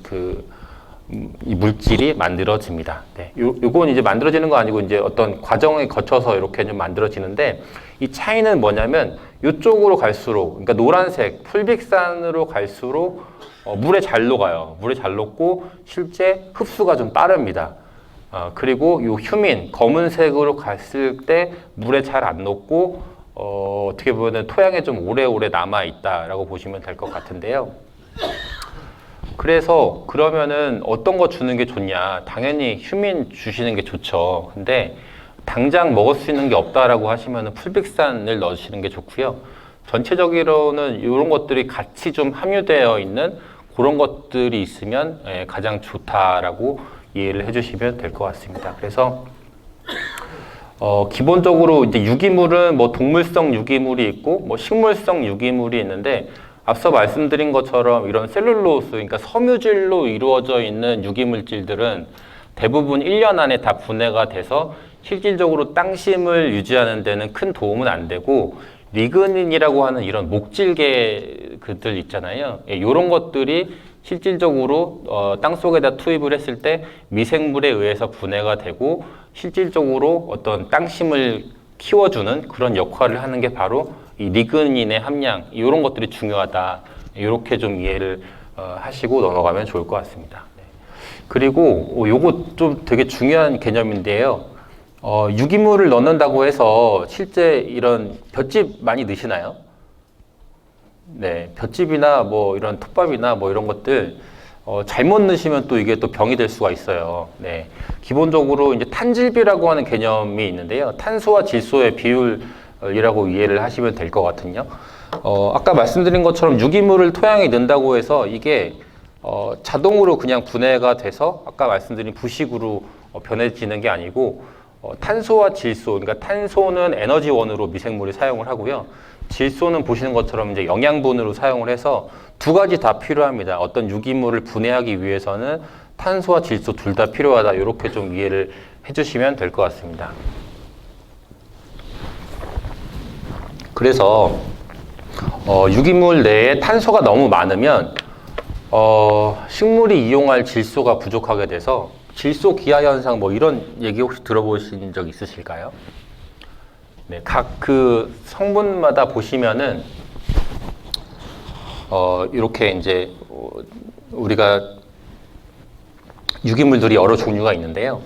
이 물질이 만들어집니다. 네. 요건 이제 만들어지는 거 아니고 이제 어떤 과정을 거쳐서 이렇게 좀 만들어지는데 이 차이는 뭐냐면 이쪽으로 갈수록 그러니까 노란색 풀빅산으로 갈수록 물에 잘 녹아요. 물에 잘 녹고 실제 흡수가 좀 빠릅니다. 그리고 요 휴민 검은색으로 갔을 때 물에 잘 안 녹고 어떻게 보면 토양에 좀 오래오래 남아 있다라고 보시면 될 것 같은데요. 그래서 그러면은 어떤 거 주는 게 좋냐? 당연히 휴민 주시는 게 좋죠. 근데 당장 먹을 수 있는 게 없다라고 하시면은 풀빅산을 넣으시는 게 좋고요. 전체적으로는 이런 것들이 같이 좀 함유되어 있는 그런 것들이 있으면 가장 좋다라고 이해를 해주시면 될 것 같습니다. 그래서 기본적으로 이제 유기물은 뭐 동물성 유기물이 있고 뭐 식물성 유기물이 있는데 앞서 말씀드린 것처럼 이런 셀룰로스, 그러니까 섬유질로 이루어져 있는 유기물질들은 대부분 1년 안에 다 분해가 돼서 실질적으로 땅심을 유지하는 데는 큰 도움은 안 되고 리그닌이라고 하는 이런 목질계 그들 있잖아요. 예, 이런 것들이 실질적으로 땅 속에다 투입을 했을 때 미생물에 의해서 분해가 되고 실질적으로 어떤 땅심을 키워주는 그런 역할을 하는 게 바로 이 리그닌의 함량, 이런 것들이 중요하다. 이렇게 좀 이해를 하시고 넘어가면 좋을 것 같습니다. 네. 그리고 요거 좀 되게 중요한 개념인데요. 유기물을 넣는다고 해서 실제 이런 볏짚 많이 넣으시나요? 네, 볏짚이나 뭐 이런 톱밥이나 뭐 이런 것들 잘못 넣으시면 또 이게 또 병이 될 수가 있어요. 네, 기본적으로 이제 탄질비라고 하는 개념이 있는데요. 탄소와 질소의 비율이라고 이해를 하시면 될 것 같은요. 아까 말씀드린 것처럼 유기물을 토양에 넣는다고 해서 이게 자동으로 그냥 분해가 돼서 아까 말씀드린 부식으로 변해지는 게 아니고 탄소와 질소, 그러니까 탄소는 에너지원으로 미생물이 사용을 하고요. 질소는 보시는 것처럼 이제 영양분으로 사용을 해서 두 가지 다 필요합니다. 어떤 유기물을 분해하기 위해서는 탄소와 질소 둘 다 필요하다. 이렇게 좀 이해를 해주시면 될 것 같습니다. 그래서 유기물 내에 탄소가 너무 많으면 식물이 이용할 질소가 부족하게 돼서 질소 기하 현상 뭐 이런 얘기 혹시 들어보신 적 있으실까요? 네, 각 그 성분마다 보시면은 이렇게 이제 우리가 유기물들이 여러 종류가 있는데요.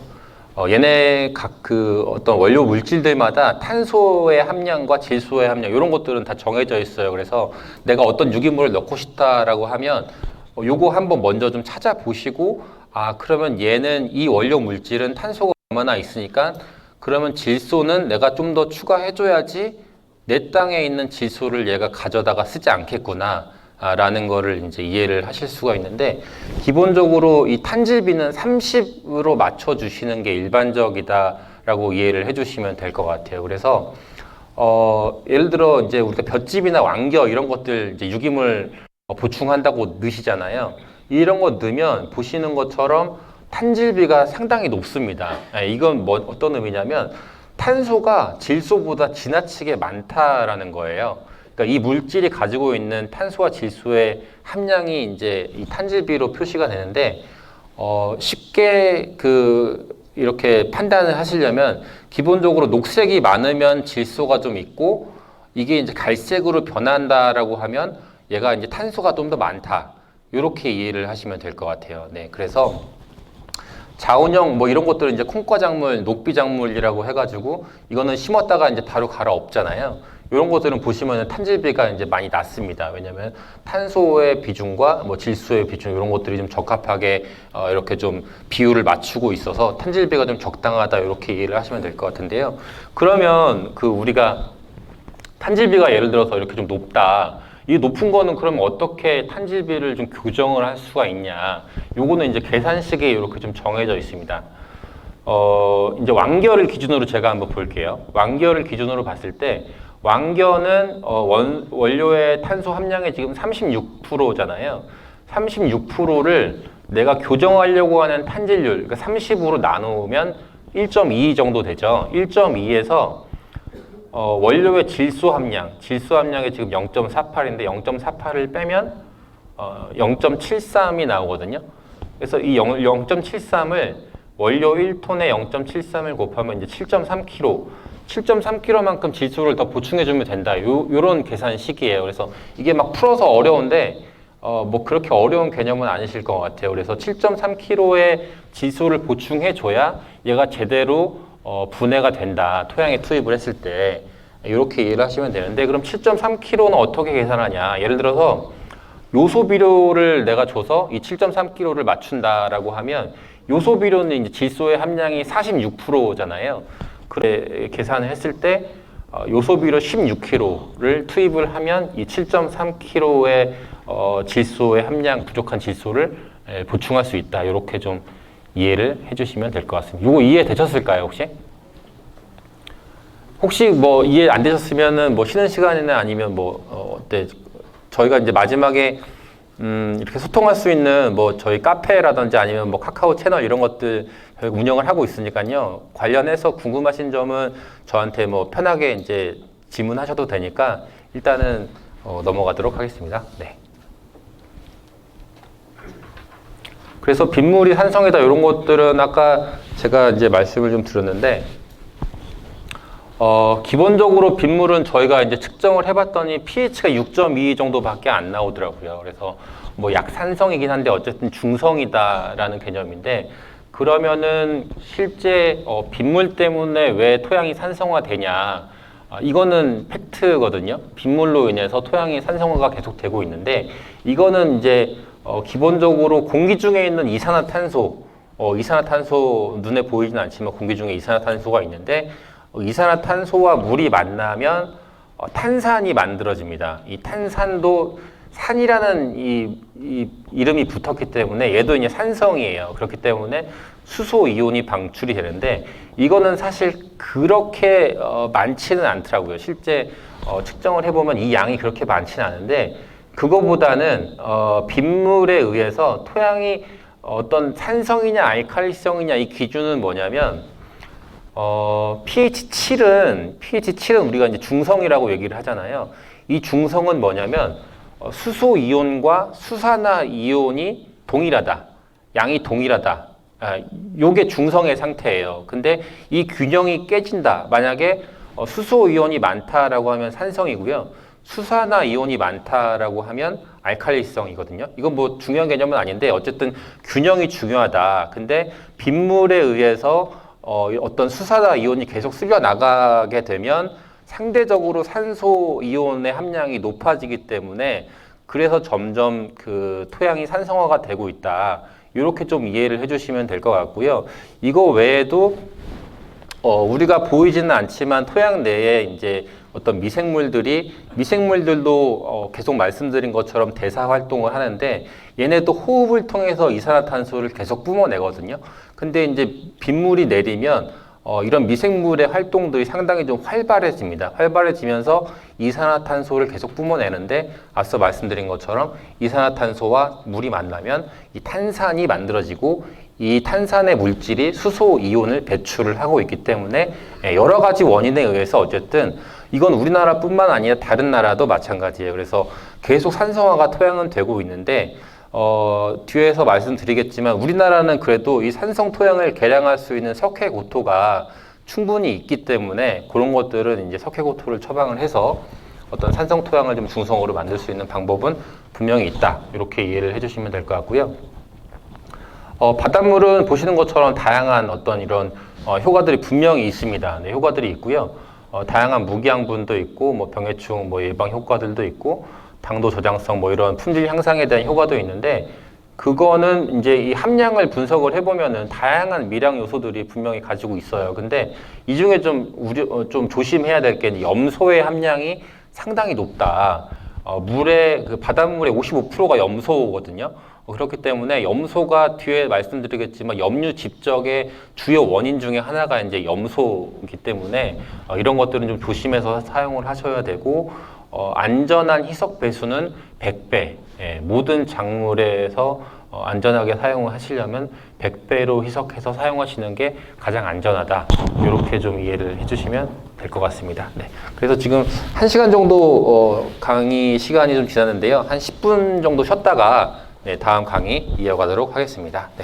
얘네 각 그 어떤 원료 물질들마다 탄소의 함량과 질소의 함량 이런 것들은 다 정해져 있어요. 그래서 내가 어떤 유기물을 넣고 싶다라고 하면 요거 한번 먼저 좀 찾아보시고 그러면 얘는 이 원료 물질은 탄소가 얼마나 있으니까 그러면 질소는 내가 좀 더 추가해줘야지 내 땅에 있는 질소를 얘가 가져다가 쓰지 않겠구나 라는 거를 이제 이해를 하실 수가 있는데 기본적으로 이 탄질비는 30으로 맞춰주시는 게 일반적이다 라고 이해를 해주시면 될 것 같아요. 그래서 예를 들어 이제 우리가 볏짚이나 왕겨 이런 것들 이제 유기물 보충한다고 넣으시잖아요. 이런 거 넣으면 보시는 것처럼 탄질비가 상당히 높습니다. 이건 뭐 어떤 의미냐면 탄소가 질소보다 지나치게 많다라는 거예요. 그러니까 이 물질이 가지고 있는 탄소와 질소의 함량이 이제 이 탄질비로 표시가 되는데 쉽게 이렇게 판단을 하시려면 기본적으로 녹색이 많으면 질소가 좀 있고 이게 이제 갈색으로 변한다라고 하면 얘가 이제 탄소가 좀 더 많다. 이렇게 이해를 하시면 될 것 같아요. 네, 그래서 자원형 뭐 이런 것들은 이제 콩과작물, 녹비작물이라고 해가지고 이거는 심었다가 이제 바로 갈아엎잖아요. 이런 것들은 보시면 탄질비가 이제 많이 낮습니다. 왜냐하면 탄소의 비중과 뭐 질소의 비중 이런 것들이 좀 적합하게 이렇게 좀 비율을 맞추고 있어서 탄질비가 좀 적당하다 이렇게 이해를 하시면 될 것 같은데요. 그러면 우리가 탄질비가 예를 들어서 이렇게 좀 높다. 이 높은 거는 그러면 어떻게 탄질비를 좀 교정을 할 수가 있냐. 요거는 이제 계산식에 이렇게 좀 정해져 있습니다. 이제 왕겨를 기준으로 제가 한번 볼게요. 왕겨를 기준으로 봤을 때 왕겨는 원료의 탄소 함량이 지금 36%잖아요. 36%를 내가 교정하려고 하는 탄질률, 그러니까 30으로 나누면 1.2 정도 되죠. 1.2에서 원료의 질소 함량이 지금 0.48인데 0.48을 빼면 0.73이 나오거든요. 그래서 이 0.73을 원료 1톤에 0.73을 곱하면 이제 7.3kg, 7.3kg만큼 질소를 더 보충해주면 된다. 요런 계산식이에요. 그래서 이게 막 풀어서 어려운데 뭐 그렇게 어려운 개념은 아니실 것 같아요. 그래서 7.3kg의 질소를 보충해줘야 얘가 제대로 분해가 된다. 토양에 투입을 했을 때 이렇게 이해를 하시면 되는데 그럼 7.3kg는 어떻게 계산하냐. 예를 들어서 요소 비료를 내가 줘서 이 7.3kg를 맞춘다라고 하면 요소 비료는 이제 질소의 함량이 46%잖아요. 그래 계산을 했을 때 요소 비료 16kg를 투입을 하면 이 7.3kg의 질소의 함량 부족한 질소를 보충할 수 있다. 이렇게 좀 이해를 해주시면 될 것 같습니다. 이거 이해되셨을까요, 혹시? 혹시 뭐 이해 안 되셨으면은 뭐 쉬는 시간이나 아니면 뭐 어때? 저희가 이제 마지막에 이렇게 소통할 수 있는 뭐 저희 카페라든지 아니면 뭐 카카오 채널 이런 것들 저희가 운영을 하고 있으니까요. 관련해서 궁금하신 점은 저한테 뭐 편하게 이제 질문하셔도 되니까 일단은 넘어가도록 하겠습니다. 네. 그래서 빗물이 산성이다 이런 것들은 아까 제가 이제 말씀을 좀 드렸는데 기본적으로 빗물은 저희가 이제 측정을 해봤더니 pH가 6.2 정도밖에 안 나오더라고요. 그래서 뭐 약산성이긴 한데 어쨌든 중성이다라는 개념인데 그러면은 실제 빗물 때문에 왜 토양이 산성화되냐? 이거는 팩트거든요. 빗물로 인해서 토양이 산성화가 계속되고 있는데 이거는 이제 기본적으로 공기 중에 있는 이산화탄소, 이산화탄소 눈에 보이진 않지만 공기 중에 이산화탄소가 있는데 이산화탄소와 물이 만나면 탄산이 만들어집니다. 이 탄산도 산이라는 이 이름이 붙었기 때문에 얘도 이제 산성이에요. 그렇기 때문에 수소 이온이 방출이 되는데 이거는 사실 그렇게 많지는 않더라고요. 실제 측정을 해보면 이 양이 그렇게 많지는 않은데 그거보다는 빗물에 의해서 토양이 어떤 산성이냐 알칼리성이냐 이 기준은 뭐냐면 pH 7은 우리가 이제 중성이라고 얘기를 하잖아요. 이 중성은 뭐냐면 수소 이온과 수산화 이온이 동일하다. 양이 동일하다. 요게 중성의 상태예요. 근데 이 균형이 깨진다. 만약에 수소 이온이 많다라고 하면 산성이고요. 수산화 이온이 많다라고 하면 알칼리성이거든요. 이건 뭐 중요한 개념은 아닌데 어쨌든 균형이 중요하다. 근데 빗물에 의해서 어떤 수산화 이온이 계속 쓸려 나가게 되면 상대적으로 산소 이온의 함량이 높아지기 때문에 그래서 점점 그 토양이 산성화가 되고 있다. 이렇게 좀 이해를 해주시면 될 것 같고요. 이거 외에도 우리가 보이지는 않지만 토양 내에 이제 어떤 미생물들도 계속 말씀드린 것처럼 대사 활동을 하는데 얘네도 호흡을 통해서 이산화탄소를 계속 뿜어내거든요. 근데 이제 빗물이 내리면 이런 미생물의 활동들이 상당히 좀 활발해집니다. 활발해지면서 이산화탄소를 계속 뿜어내는데 앞서 말씀드린 것처럼 이산화탄소와 물이 만나면 이 탄산이 만들어지고 이 탄산의 물질이 수소 이온을 배출을 하고 있기 때문에 여러 가지 원인에 의해서 어쨌든 이건 우리나라뿐만 아니라 다른 나라도 마찬가지예요. 그래서 계속 산성화가 토양은 되고 있는데 뒤에서 말씀드리겠지만 우리나라는 그래도 이 산성 토양을 개량할 수 있는 석회고토가 충분히 있기 때문에 그런 것들은 이제 석회고토를 처방을 해서 어떤 산성 토양을 좀 중성으로 만들 수 있는 방법은 분명히 있다. 이렇게 이해를 해주시면 될 것 같고요. 바닷물은 보시는 것처럼 다양한 어떤 이런 효과들이 분명히 있습니다. 네, 효과들이 있고요. 다양한 무기양분도 있고 뭐 병해충 뭐 예방 효과들도 있고 당도 저장성 뭐 이런 품질 향상에 대한 효과도 있는데 그거는 이제 이 함량을 분석을 해보면은 다양한 미량 요소들이 분명히 가지고 있어요. 근데 이 중에 좀 조심해야 될 게 염소의 함량이 상당히 높다. 물의 그 바닷물의 55%가 염소거든요. 그렇기 때문에 염소가 뒤에 말씀드리겠지만 염류 집적의 주요 원인 중에 하나가 이제 염소이기 때문에 이런 것들은 좀 조심해서 사용을 하셔야 되고 안전한 희석 배수는 100배. 모든 작물에서 안전하게 사용을 하시려면 100배로 희석해서 사용하시는 게 가장 안전하다. 이렇게 좀 이해를 해주시면 될 것 같습니다. 네. 그래서 지금 1시간 정도 강의 시간이 좀 지났는데요. 한 10분 정도 쉬었다가 네, 다음 강의 이어가도록 하겠습니다. 네.